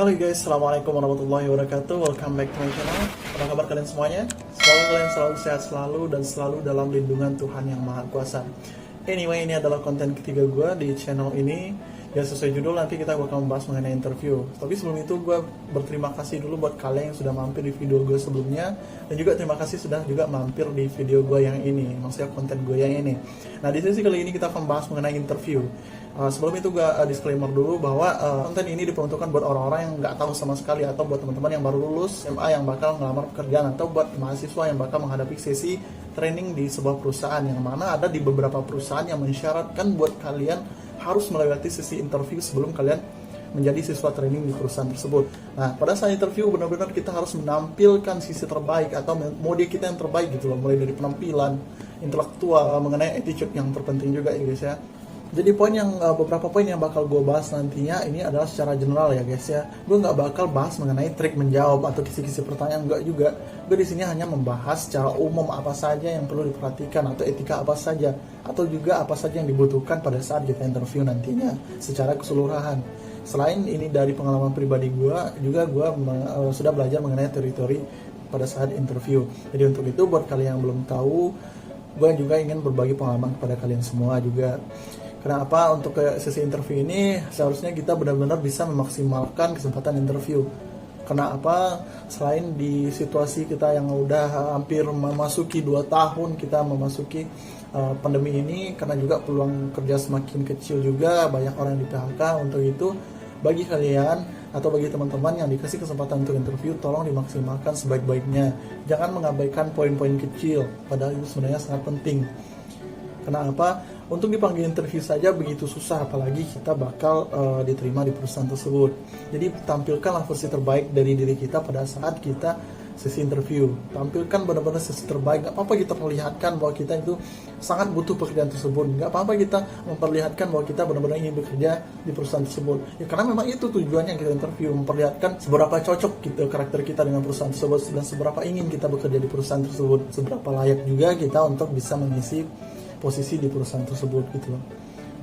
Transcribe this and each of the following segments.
Halo guys, assalamualaikum warahmatullahi wabarakatuh. Welcome back to my channel. Apa kabar kalian semuanya? Semoga kalian selalu sehat selalu dan selalu dalam lindungan Tuhan yang Maha Kuasa. Anyway, ini adalah konten ketiga gue di channel ini. Ya sesuai judul, nanti kita bakal membahas mengenai interview. Tapi sebelum itu gue berterima kasih dulu buat kalian yang sudah mampir di video gue sebelumnya. Dan juga terima kasih sudah juga mampir di video gue yang ini, maksudnya konten gue yang ini. Nah di sesi kali ini kita akan bahas mengenai interview. Sebelum itu gue disclaimer dulu bahwa konten ini diperuntukkan buat orang-orang yang nggak tahu sama sekali, atau buat teman-teman yang baru lulus SMA yang bakal ngelamar pekerjaan, atau buat mahasiswa yang bakal menghadapi sesi training di sebuah perusahaan, yang mana ada di beberapa perusahaan yang mensyaratkan buat kalian harus melewati sesi interview sebelum kalian menjadi siswa training di perusahaan tersebut. Nah, pada saat interview benar-benar kita harus menampilkan sisi terbaik atau mode kita yang terbaik gitu loh, mulai dari penampilan, intelektual, mengenai attitude yang terpenting juga ya guys ya. Jadi beberapa poin yang bakal gue bahas nantinya ini adalah secara general ya guys ya. Gue nggak bakal bahas mengenai trik menjawab atau kisi-kisi pertanyaan, enggak juga. Gue di sini hanya membahas secara umum apa saja yang perlu diperhatikan, atau etika apa saja, atau juga apa saja yang dibutuhkan pada saat kita interview nantinya secara keseluruhan. Selain ini dari pengalaman pribadi gue, juga gue sudah belajar mengenai teori-teori pada saat interview. Jadi untuk itu buat kalian yang belum tahu, gue juga ingin berbagi pengalaman kepada kalian semua juga. Kenapa untuk sesi interview ini seharusnya kita benar-benar bisa memaksimalkan kesempatan interview. Kenapa? Selain di situasi kita yang udah hampir memasuki 2 tahun kita memasuki pandemi ini, karena juga peluang kerja semakin kecil juga, banyak orang yang di PHK. Untuk itu bagi kalian atau bagi teman-teman yang dikasih kesempatan untuk interview, tolong dimaksimalkan sebaik-baiknya. Jangan mengabaikan poin-poin kecil, padahal itu sebenarnya sangat penting. Kenapa? Untuk dipanggil interview saja begitu susah, apalagi kita bakal diterima di perusahaan tersebut. Jadi tampilkanlah versi terbaik dari diri kita pada saat kita sesi interview. Tampilkan benar-benar sesi terbaik. Gak apa-apa kita perlihatkan bahwa kita itu sangat butuh pekerjaan tersebut. Gak apa-apa kita memperlihatkan bahwa kita benar-benar ingin bekerja di perusahaan tersebut. Ya, karena memang itu tujuannya kita interview, memperlihatkan seberapa cocok gitu karakter kita dengan perusahaan tersebut, dan seberapa ingin kita bekerja di perusahaan tersebut, seberapa layak juga kita untuk bisa mengisi posisi di perusahaan tersebut gitu loh.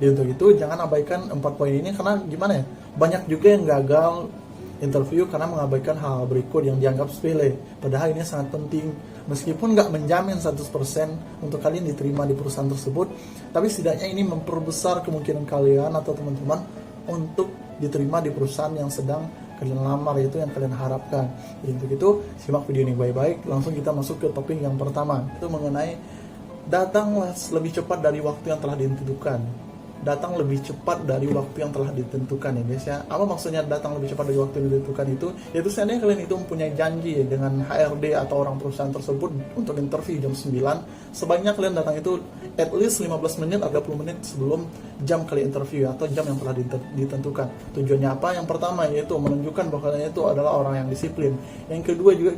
Jadi untuk itu jangan abaikan 4 poin ini, karena gimana ya, banyak juga yang gagal interview karena mengabaikan hal berikut yang dianggap sepele, padahal ini sangat penting. Meskipun nggak menjamin 100% untuk kalian diterima di perusahaan tersebut, tapi setidaknya ini memperbesar kemungkinan kalian atau teman-teman untuk diterima di perusahaan yang sedang kalian lamar, itu yang kalian harapkan. Jadi untuk itu simak video ini baik-baik. Langsung kita masuk ke topik yang pertama, itu mengenai datanglah lebih cepat dari waktu yang telah ditentukan. Datang lebih cepat dari waktu yang telah ditentukan ya guys ya. Apa maksudnya datang lebih cepat dari waktu yang ditentukan itu? Yaitu seandainya kalian itu mempunyai janji dengan HRD atau orang perusahaan tersebut untuk interview jam 9, sebaiknya kalian datang itu at least 15 menit atau 20 menit sebelum jam kalian interview atau jam yang telah ditentukan. Tujuannya apa? Yang pertama yaitu menunjukkan bahwa kalian itu adalah orang yang disiplin. Yang kedua juga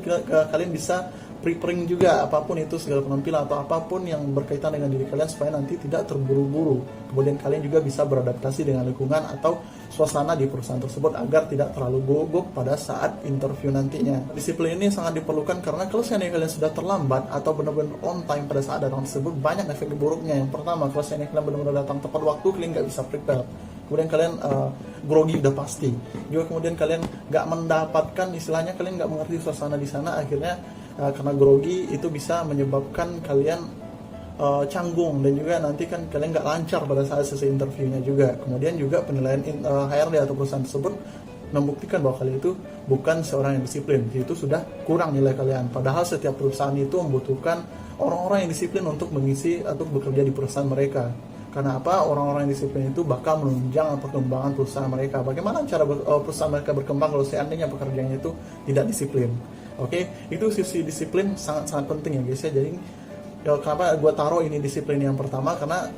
kalian bisa preparing juga apapun itu, segala penampilan atau apapun yang berkaitan dengan diri kalian, supaya nanti tidak terburu-buru. Kemudian kalian juga bisa beradaptasi dengan lingkungan atau suasana di perusahaan tersebut agar tidak terlalu gugup pada saat interview nantinya. Disiplin ini sangat diperlukan, karena kalau seandainya kalian sudah terlambat atau benar-benar on time pada saat datang tersebut, banyak efek buruknya. Yang pertama, kalau seandainya kalian benar-benar datang tepat waktu, kalian nggak bisa prepare. Kemudian kalian grogi udah pasti. Juga kemudian kalian nggak mendapatkan, istilahnya kalian nggak mengerti suasana di sana, akhirnya karena grogi itu bisa menyebabkan kalian canggung, dan juga nanti kan kalian nggak lancar pada saat sesi interviewnya juga. Kemudian juga penilaian HRD atau perusahaan tersebut membuktikan bahwa kalian itu bukan seorang yang disiplin. Itu sudah kurang nilai kalian. Padahal setiap perusahaan itu membutuhkan orang-orang yang disiplin untuk mengisi atau bekerja di perusahaan mereka. Karena apa? Orang-orang yang disiplin itu bakal menunjang perkembangan perusahaan mereka. Bagaimana cara perusahaan mereka berkembang kalau seandainya pekerjaannya itu tidak disiplin? Oke, itu sisi disiplin sangat-sangat penting ya guys ya. Jadi kenapa gue taruh ini disiplin yang pertama, karena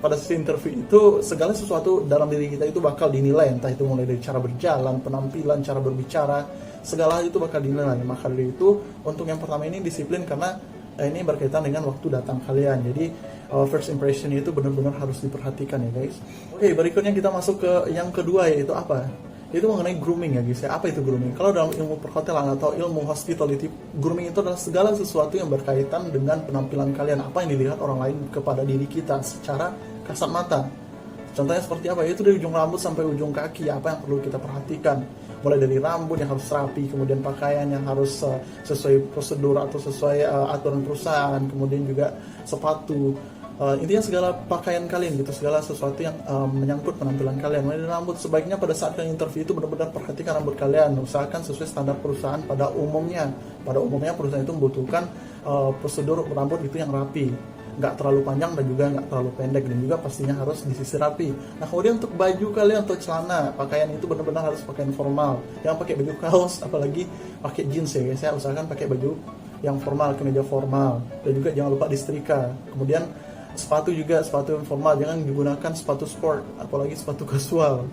pada sesi interview itu segala sesuatu dalam diri kita itu bakal dinilai, entah itu mulai dari cara berjalan, penampilan, cara berbicara, segala hal itu bakal dinilai. Maka dari itu untuk yang pertama ini disiplin, karena ini berkaitan dengan waktu datang kalian. Jadi first impression itu benar-benar harus diperhatikan ya guys. Oke, berikutnya kita masuk ke yang kedua, yaitu apa? Itu mengenai grooming ya guys ya. Apa itu grooming? Kalau dalam ilmu perhotelan atau ilmu hospitality, grooming itu adalah segala sesuatu yang berkaitan dengan penampilan kalian, apa yang dilihat orang lain kepada diri kita secara kasat mata. Contohnya seperti apa? Itu dari ujung rambut sampai ujung kaki, apa yang perlu kita perhatikan. Mulai dari rambut yang harus rapi, kemudian pakaian yang harus sesuai prosedur atau sesuai aturan perusahaan, kemudian juga sepatu. Intinya segala pakaian kalian gitu, segala sesuatu yang menyangkut penampilan kalian. Mulai dari rambut, sebaiknya pada saat kalian interview itu benar-benar perhatikan rambut kalian. Usahakan sesuai standar perusahaan pada umumnya. Pada umumnya perusahaan itu membutuhkan prosedur rambut itu yang rapi, nggak terlalu panjang dan juga nggak terlalu pendek, dan juga pastinya harus disisir rapi. Nah, kemudian untuk baju kalian atau celana, pakaian itu benar-benar harus pakaian formal. Jangan pakai baju kaos, apalagi pakai jeans ya guys ya. Usahakan pakai baju yang formal, kemeja formal, dan juga jangan lupa disetrika. Kemudian sepatu juga, sepatu yang formal, jangan digunakan sepatu sport, apalagi sepatu casual.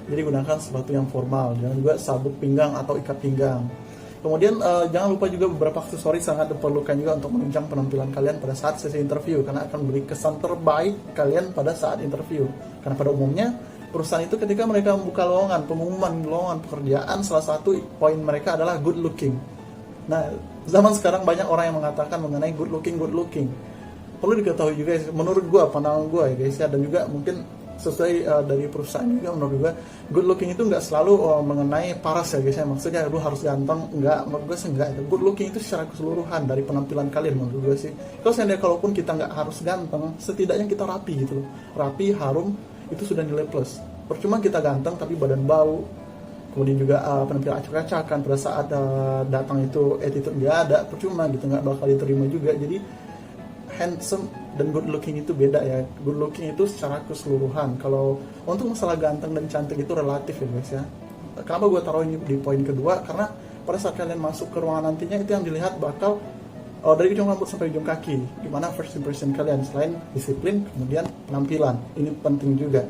Jadi gunakan sepatu yang formal, jangan juga sabuk pinggang atau ikat pinggang. Kemudian jangan lupa juga beberapa aksesoris sangat diperlukan juga untuk menunjang penampilan kalian pada saat sesi interview, karena akan memberi kesan terbaik kalian pada saat interview. Karena pada umumnya perusahaan itu ketika mereka membuka pengumuman lowongan pekerjaan, salah satu poin mereka adalah good looking. Nah, zaman sekarang banyak orang yang mengatakan mengenai good looking. Perlu diketahui juga, menurut gue, pandangan gue ya guys ya, dan juga mungkin sesuai dari perusahaan juga, menurut gue good looking itu nggak selalu mengenai paras ya guys ya. Maksudnya lu harus ganteng, nggak, menurut gue sih nggak. Good looking itu secara keseluruhan dari penampilan kalian, menurut gue sih. Kalau seandainya kalaupun kita nggak harus ganteng, setidaknya kita rapi gitu loh. Rapi, harum, itu sudah nilai plus. Percuma kita ganteng tapi badan bau, kemudian juga penampilan acak-acakan, pada saat datang itu attitude nggak ada, percuma gitu, nggak bakal diterima juga. Jadi handsome dan good looking itu beda ya. Good looking itu secara keseluruhan. Kalau untuk masalah ganteng dan cantik itu relatif ya guys ya. Kenapa gue taruh ini di poin kedua? Karena pada saat kalian masuk ke ruangan nantinya, itu yang dilihat bakal dari ujung rambut sampai ujung kaki. Gimana first impression kalian, selain disiplin, kemudian penampilan. Ini penting juga.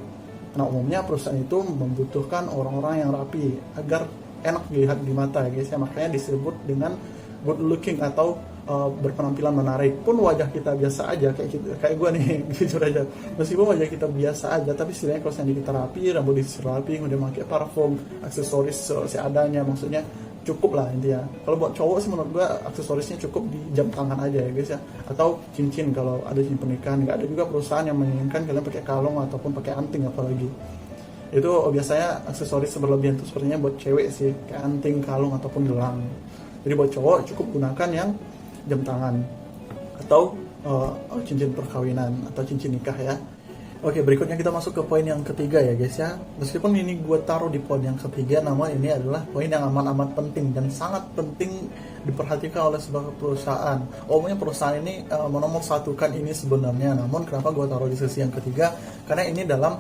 Karena umumnya perusahaan itu membutuhkan orang-orang yang rapi agar enak dilihat di mata ya guys ya. Makanya disebut dengan good looking atau berpenampilan menarik. Pun wajah kita biasa aja kayak gue nih, jujur aja, meskipun wajah kita biasa aja, tapi setidaknya kalau seandainya kita rapi, rambut disisir rapi, kemudian pakai parfum, aksesoris seadanya, maksudnya cukup lah intinya. Kalau buat cowok sih menurut gue aksesorisnya cukup di jam tangan aja ya guys ya, atau cincin kalau ada cincin pernikahan. Nggak ada juga perusahaan yang menginginkan kalian pakai kalung ataupun pakai anting apalagi. Itu biasanya aksesoris berlebihan itu sepertinya buat cewek sih, kayak anting, kalung ataupun gelang. Jadi buat cowok cukup gunakan yang jam tangan atau cincin perkawinan atau cincin nikah ya. Oke, berikutnya kita masuk ke poin yang ketiga ya guys ya. Meskipun ini gue taruh di poin yang ketiga, namun ini adalah poin yang amat penting dan sangat penting diperhatikan oleh sebuah perusahaan. Umumnya perusahaan ini menomor satukan ini sebenarnya, namun kenapa gue taruh di sisi yang ketiga? Karena ini dalam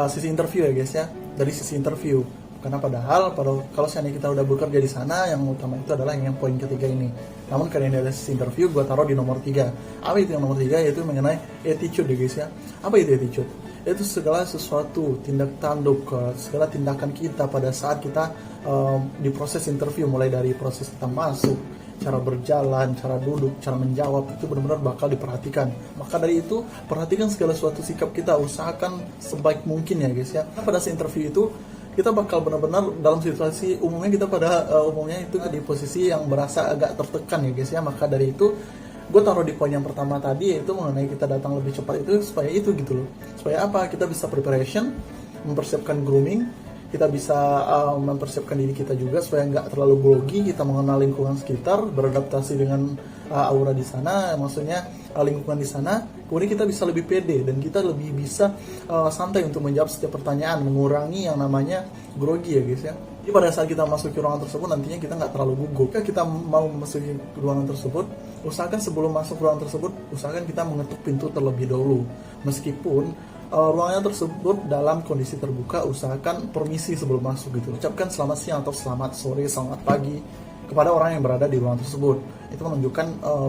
sisi interview ya guys ya, dari sisi interview. Karena padahal kalau seandainya kita udah bekerja di sana, yang utama itu adalah yang poin ketiga ini. Namun karena ini adalah sisi interview, gue taruh di nomor 3. Apa itu yang nomor 3? Yaitu mengenai attitude ya guys ya. Apa itu attitude? Itu segala sesuatu, tindak tanduk, segala tindakan kita pada saat kita di proses interview. Mulai dari proses kita masuk, cara berjalan, cara duduk, cara menjawab, itu benar-benar bakal diperhatikan. Maka dari itu, perhatikan segala suatu sikap kita, usahakan sebaik mungkin ya guys ya. Karena pada saat interview itu, kita bakal benar-benar dalam situasi umumnya kita pada umumnya itu di posisi yang berasa agak tertekan ya guys ya. Maka dari itu gue taruh di poin yang pertama tadi, yaitu mengenai kita datang lebih cepat itu supaya itu gitu loh. Supaya apa? Kita bisa preparation, mempersiapkan grooming, kita bisa mempersiapkan diri kita juga supaya nggak terlalu grogi, kita mengenal lingkungan sekitar, beradaptasi dengan aura di sana, maksudnya lingkungan di sana. Kemudian kita bisa lebih pede dan kita lebih bisa santai untuk menjawab setiap pertanyaan, mengurangi yang namanya grogi ya guys ya. Jadi pada saat kita masuk ke ruangan tersebut, nantinya kita nggak terlalu gugup. Jika kita mau masuk ke ruangan tersebut, usahakan sebelum masuk ruangan tersebut, usahakan kita mengetuk pintu terlebih dahulu. Meskipun ruangannya tersebut dalam kondisi terbuka, usahakan permisi sebelum masuk gitu. Ucapkan selamat siang atau selamat sore, selamat pagi kepada orang yang berada di ruangan tersebut. Itu menunjukkan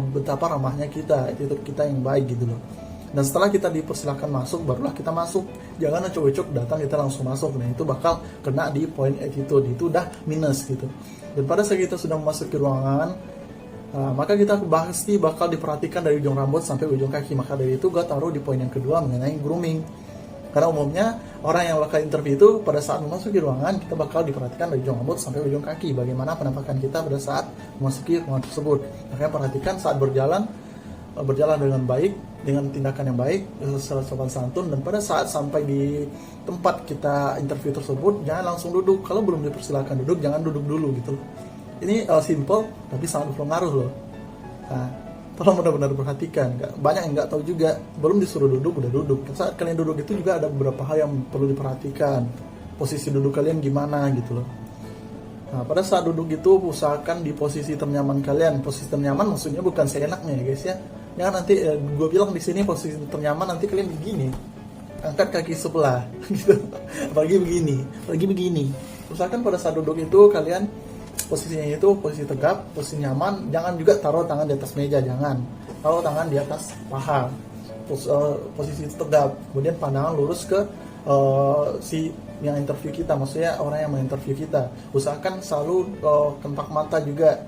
betapa ramahnya kita, attitude kita yang baik gitu loh. Dan setelah kita dipersilakan masuk, barulah kita masuk. Jangan acok-acok datang kita langsung masuk. Nah itu bakal kena di poin attitude, itu udah minus gitu. Dan pada saat kita sudah memasuki ruangan, maka kita pasti bakal diperhatikan dari ujung rambut sampai ujung kaki. Maka dari itu gue taruh di poin yang kedua mengenai grooming. Karena umumnya orang yang bakal interview itu pada saat memasuki ruangan, kita bakal diperhatikan dari ujung rambut sampai ujung kaki. Bagaimana penampakan kita pada saat memasuki ruangan tersebut. Makanya perhatikan saat berjalan, berjalan dengan baik, dengan tindakan yang baik, secara sopan santun, dan pada saat sampai di tempat kita interview tersebut jangan langsung duduk. Kalau belum dipersilakan duduk, jangan duduk dulu gitu loh. Ini simple tapi sangat berpengaruh loh. Nah, tolong benar-benar perhatikan. Banyak yang nggak tahu juga, belum disuruh duduk udah duduk. Saat kalian duduk itu juga ada beberapa hal yang perlu diperhatikan. Posisi duduk kalian gimana gitu loh. Nah, pada saat duduk itu usahakan di posisi ternyaman kalian. Posisi ternyaman maksudnya bukan seenaknya ya guys ya. Jangan nanti gue bilang di sini posisi ternyaman nanti kalian begini, angkat kaki sebelah gitu. Apalagi begini. Usahakan pada saat duduk itu kalian posisinya itu posisi tegap, posisi nyaman. Jangan juga taruh tangan di atas meja, jangan. Taruh tangan di atas paha. Posisi tegap. Kemudian pandangan lurus ke si yang interview kita, maksudnya orang yang menginterview kita. Usahakan selalu kontak mata juga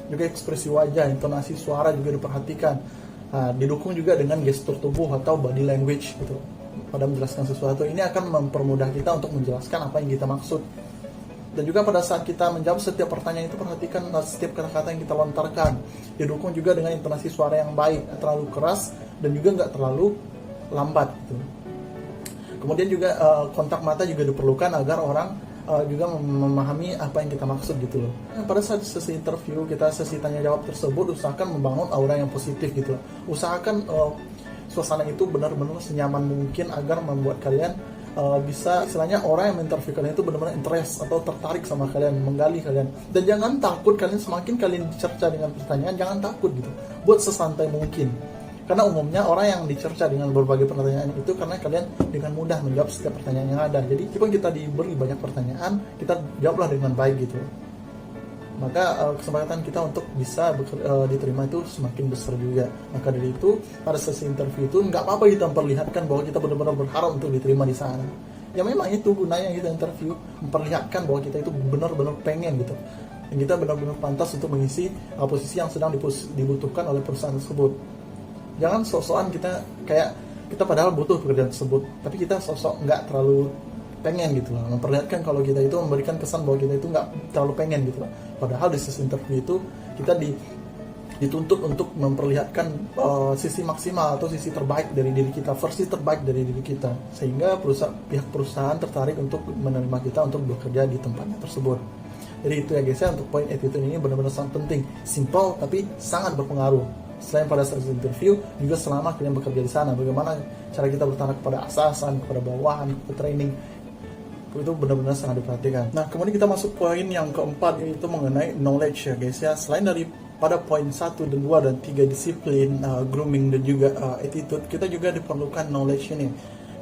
ekspresi wajah, intonasi suara juga diperhatikan. Nah, didukung juga dengan gestur tubuh atau body language gitu pada menjelaskan sesuatu. Ini akan mempermudah kita untuk menjelaskan apa yang kita maksud. Dan juga pada saat kita menjawab setiap pertanyaan itu, perhatikan setiap kata-kata yang kita lontarkan. Didukung juga dengan intonasi suara yang baik, terlalu keras dan juga nggak terlalu lambat gitu. Kemudian juga kontak mata juga diperlukan agar orang juga memahami apa yang kita maksud gitu loh. Pada saat sesi interview kita, sesi tanya jawab tersebut, usahakan membangun aura yang positif gitu loh. Usahakan suasana itu benar-benar senyaman mungkin agar membuat kalian bisa, istilahnya orang yang menginterview kalian itu benar-benar interest atau tertarik sama kalian, menggali kalian. Dan jangan takut, semakin kalian dicerca dengan pertanyaan, jangan takut gitu. Buat sesantai mungkin. Karena umumnya orang yang dicerca dengan berbagai pertanyaan itu karena kalian dengan mudah menjawab setiap pertanyaan yang ada. Jadi meskipun kita diberi banyak pertanyaan, kita jawablah dengan baik gitu. Maka kesempatan kita untuk bisa diterima itu semakin besar juga. Maka dari itu pada sesi interview itu nggak apa-apa kita memperlihatkan bahwa kita benar-benar berharap untuk diterima di sana. Ya memang itu gunanya kita interview, memperlihatkan bahwa kita itu benar-benar pengen gitu. Dan kita benar-benar pantas untuk mengisi posisi yang sedang dibutuhkan oleh perusahaan tersebut. Jangan sok-sokan kita padahal butuh pekerjaan tersebut, tapi kita sok-sok nggak terlalu pengen gitu loh. Memperlihatkan kalau kita itu memberikan kesan bahwa kita itu nggak terlalu pengen gitu loh. Padahal di sesi interview itu kita dituntut untuk memperlihatkan sisi maksimal atau sisi terbaik dari diri kita, versi terbaik dari diri kita, sehingga pihak perusahaan tertarik untuk menerima kita untuk bekerja di tempatnya tersebut. Jadi itu ya guys ya, untuk poin attitude ini benar-benar sangat penting, simple tapi sangat berpengaruh. Selain pada saat interview, juga selama kalian bekerja di sana, bagaimana cara kita bertanya kepada atasan, kepada bawahan, kepada training, itu benar-benar sangat diperhatikan. Nah, kemudian kita masuk poin yang keempat, yaitu mengenai knowledge ya guys ya. Selain dari pada poin 1 dan 2 dan 3 disiplin, grooming dan juga attitude, kita juga diperlukan knowledge ini.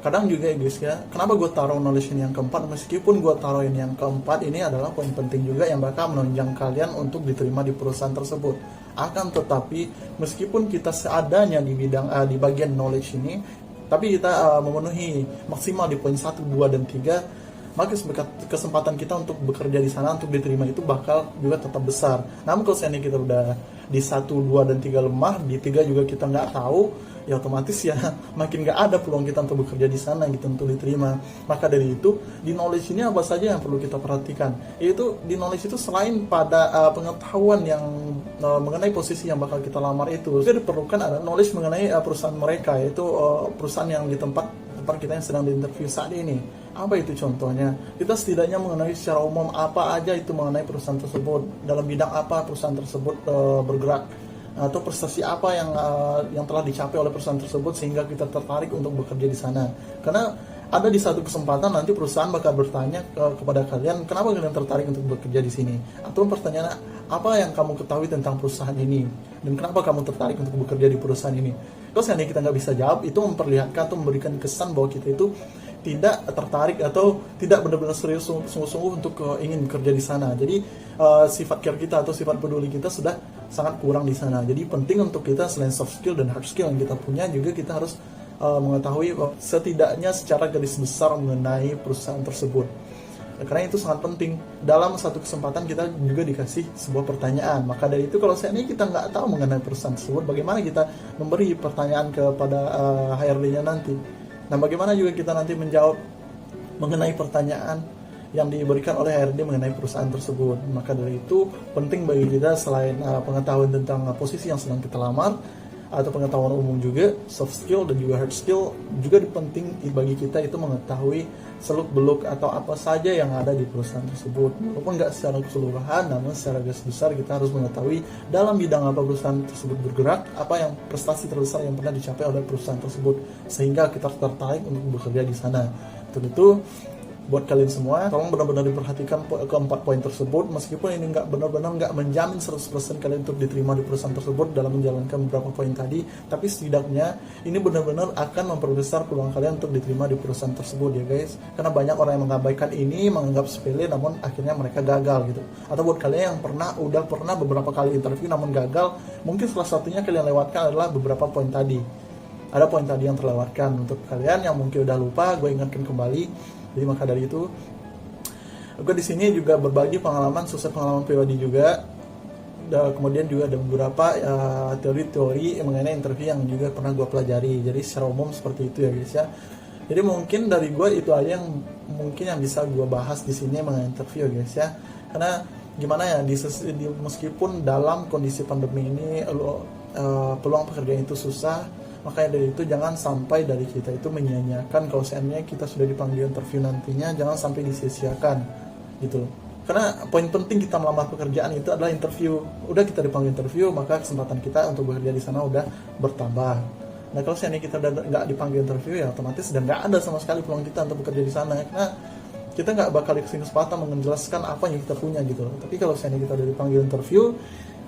Kadang juga ya guys ya, kenapa gue taruh knowledge ini yang keempat, meskipun gue taruh ini yang keempat, ini adalah poin penting juga yang bakal menunjang kalian untuk diterima di perusahaan tersebut. Akan tetapi meskipun kita seadanya di bagian knowledge ini, tapi kita memenuhi maksimal di poin 1, 2, dan 3, maka kesempatan kita untuk bekerja di sana, untuk diterima itu bakal juga tetap besar. Namun kalau seandainya kita udah di 1, 2, dan 3 lemah, di 3 juga kita nggak tahu, ya otomatis ya makin nggak ada peluang kita untuk bekerja di sana gitu, untuk diterima. Maka dari itu di knowledge ini apa saja yang perlu kita perhatikan, yaitu di knowledge itu selain pada pengetahuan yang mengenai posisi yang bakal kita lamar itu, juga diperlukan ada knowledge mengenai perusahaan mereka, yaitu perusahaan yang di tempat kita yang sedang diinterview saat ini. Apa itu contohnya? Kita setidaknya mengenai secara umum apa aja itu mengenai perusahaan tersebut, dalam bidang apa perusahaan tersebut bergerak, atau prestasi apa yang telah dicapai oleh perusahaan tersebut sehingga kita tertarik untuk bekerja di sana. Karena ada di satu kesempatan nanti perusahaan bakal bertanya kepada kalian, kenapa kalian tertarik untuk bekerja di sini? Atau pertanyaan, apa yang kamu ketahui tentang perusahaan ini? Dan kenapa kamu tertarik untuk bekerja di perusahaan ini? Kalau seandainya kita nggak bisa jawab, itu memperlihatkan atau memberikan kesan bahwa kita itu tidak tertarik atau tidak benar-benar serius sungguh-sungguh untuk ingin bekerja di sana. Jadi sifat care kita atau sifat peduli kita sudah sangat kurang di sana. Jadi penting untuk kita selain soft skill dan hard skill yang kita punya, juga kita harus mengetahui setidaknya secara garis besar mengenai perusahaan tersebut. Karena itu sangat penting. Dalam satu kesempatan kita juga dikasih sebuah pertanyaan. Maka dari itu kalau seandainya kita nggak tahu mengenai perusahaan tersebut, bagaimana kita memberi pertanyaan kepada HRD-nya nanti? Nah, bagaimana juga kita nanti menjawab mengenai pertanyaan yang diberikan oleh HRD mengenai perusahaan tersebut. Maka dari itu penting bagi kita selain pengetahuan tentang posisi yang sedang kita lamar, atau pengetahuan umum juga, soft skill dan juga hard skill juga penting bagi kita itu mengetahui seluk-beluk atau apa saja yang ada di perusahaan tersebut. Walaupun nggak secara keseluruhan, namun secara garis besar kita harus mengetahui dalam bidang apa perusahaan tersebut bergerak, apa yang prestasi terbesar yang pernah dicapai oleh perusahaan tersebut, sehingga kita tertarik untuk bekerja di sana. Untuk itu, buat kalian semua, tolong benar-benar diperhatikan keempat poin tersebut, meskipun ini benar-benar nggak menjamin 100% kalian untuk diterima di perusahaan tersebut dalam menjalankan beberapa poin tadi, tapi setidaknya ini benar-benar akan memperbesar peluang kalian untuk diterima di perusahaan tersebut ya guys. Karena banyak orang yang mengabaikan ini, menganggap sepele, namun akhirnya mereka gagal gitu. Atau buat kalian yang udah pernah beberapa kali interview namun gagal, mungkin salah satunya kalian lewatkan adalah beberapa poin tadi. Ada poin tadi yang terlewatkan. Untuk kalian yang mungkin udah lupa, gue ingatkan kembali. Jadi maka dari itu, gue di sini juga berbagi pengalaman pribadi juga. Kemudian juga ada beberapa teori-teori mengenai interview yang juga pernah gue pelajari. Jadi secara umum seperti itu ya guys ya. Jadi mungkin dari gue itu aja yang mungkin yang bisa gue bahas di sini mengenai interview guys ya. Karena gimana ya, meskipun dalam kondisi pandemi ini peluang pekerjaan itu susah. Makanya dari itu jangan sampai dari kita itu menyia-nyiakan kalau seandainya kita sudah dipanggil interview nantinya, jangan sampai disia-siakan gitu. Karena poin penting kita melamar pekerjaan itu adalah interview. Udah kita dipanggil interview, maka kesempatan kita untuk bekerja di sana udah bertambah. Nah kalau seandainya kita udah nggak dipanggil interview, ya otomatis udah nggak ada sama sekali peluang kita untuk bekerja di sana. Karena kita nggak bakal dikasih kesempatan menjelaskan apa yang kita punya gitu. Tapi kalau seandainya kita udah dipanggil interview,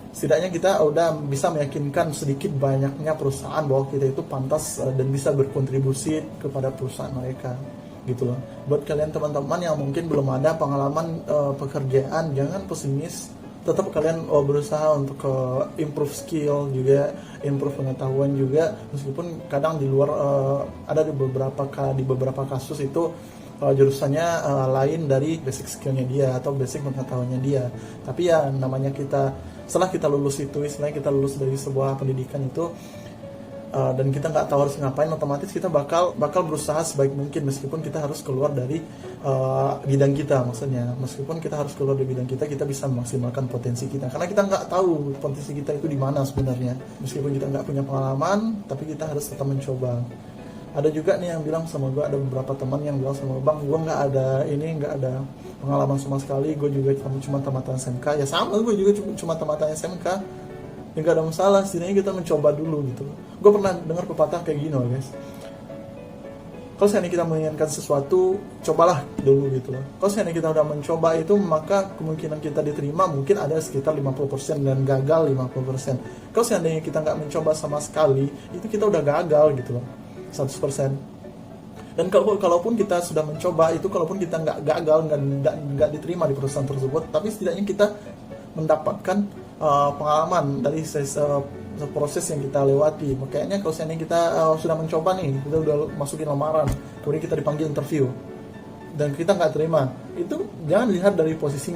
setidaknya kita udah bisa meyakinkan sedikit banyaknya perusahaan bahwa kita itu pantas dan bisa berkontribusi kepada perusahaan mereka gitu loh. Buat kalian teman-teman yang mungkin belum ada pengalaman pekerjaan, jangan pesimis. Tetap kalian berusaha untuk improve skill juga, improve pengetahuan juga, meskipun kadang di luar ada di beberapa kasus itu jurusannya lain dari basic skillnya dia atau basic pengetahuannya dia. Tapi ya namanya setelah kita lulus dari sebuah pendidikan itu dan kita nggak tahu harus ngapain, otomatis kita bakal berusaha sebaik mungkin meskipun kita harus keluar dari bidang kita. Maksudnya meskipun kita harus keluar dari bidang kita bisa memaksimalkan potensi kita, karena kita nggak tahu potensi kita itu di mana sebenarnya. Meskipun kita nggak punya pengalaman, tapi kita harus tetap mencoba. Ada juga nih yang bilang sama gue, ada beberapa teman yang bilang sama bang, gue nggak ada pengalaman sama sekali, gue juga cuma tamatan SMK. Ya sama, gue juga cuma tamatan SMK. Ya nggak ada masalah, setidaknya kita mencoba dulu gitu. Gue pernah dengar pepatah kayak gini loh guys, kalau seandainya kita menginginkan sesuatu, cobalah dulu gitu loh. Kalau seandainya kita udah mencoba itu, maka kemungkinan kita diterima mungkin ada sekitar 50% dan gagal 50%. Kalau seandainya kita nggak mencoba sama sekali, itu kita udah gagal gitu loh 100%. Dan kalaupun kita sudah mencoba itu, kalaupun kita nggak gagal, nggak diterima di perusahaan tersebut, tapi setidaknya kita mendapatkan pengalaman dari proses yang kita lewati. Makanya kalau seandainya kita sudah mencoba nih, kita udah masukin lamaran, kemudian kita dipanggil interview dan kita nggak terima, itu jangan lihat dari posisi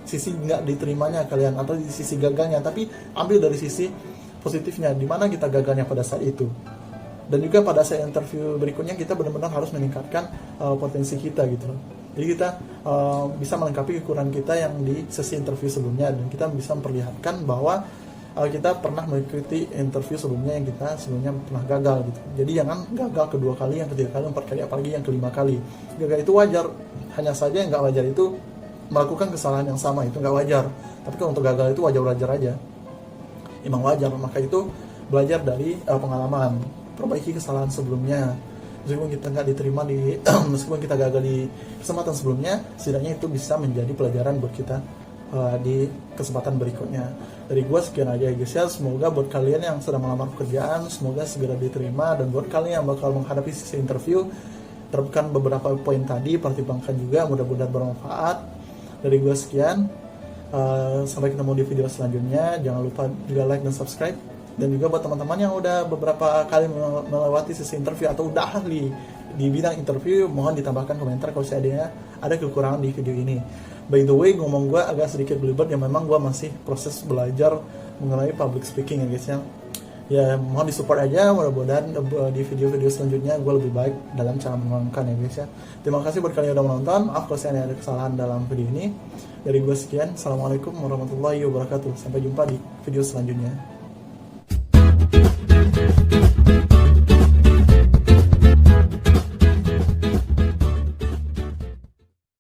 sisi nggak diterimanya kalian atau di sisi gagalnya, tapi ambil dari sisi positifnya, di mana kita gagalnya pada saat itu. Dan juga pada saat interview berikutnya kita benar-benar harus meningkatkan potensi kita gitu loh. Jadi kita bisa melengkapi kekurangan kita yang di sesi interview sebelumnya, dan kita bisa memperlihatkan bahwa kita pernah mengikuti interview sebelumnya yang kita sebelumnya pernah gagal gitu. Jadi jangan gagal kedua kali, yang ketiga kali, empat kali, apalagi yang kelima kali. Gagal itu wajar, hanya saja yang nggak wajar itu melakukan kesalahan yang sama, itu nggak wajar. Tapi kalau untuk gagal itu wajar-wajar aja, emang wajar. Maka itu belajar dari pengalaman, perbaiki kesalahan sebelumnya. Meskipun kita nggak diterima meskipun kita gagal di kesempatan sebelumnya, setidaknya itu bisa menjadi pelajaran buat kita di kesempatan berikutnya. Dari gue sekian aja guys ya. Semoga buat kalian yang sedang melamar pekerjaan, semoga segera diterima. Dan buat kalian yang bakal menghadapi sesi interview, terapkan beberapa poin tadi, pertimbangkan juga, mudah-mudahan bermanfaat. Dari gue sekian, sampai ketemu di video selanjutnya. Jangan lupa juga like dan subscribe. Dan juga buat teman-teman yang udah beberapa kali melewati sesi interview atau udah ahli di bidang interview, mohon ditambahkan komentar kalau seandainya ada kekurangan di video ini. By the way, ngomong gue agak sedikit belibet, ya memang gue masih proses belajar mengenai public speaking ya guys ya. Ya mohon disupport aja, mudah-mudahan di video-video selanjutnya gue lebih baik dalam cara mengangkat ya guys ya. Terima kasih buat kalian yang udah menonton. Maaf kalau seandainya ada kesalahan dalam video ini. Dari gue sekian, assalamualaikum warahmatullahi wabarakatuh. Sampai jumpa di video selanjutnya.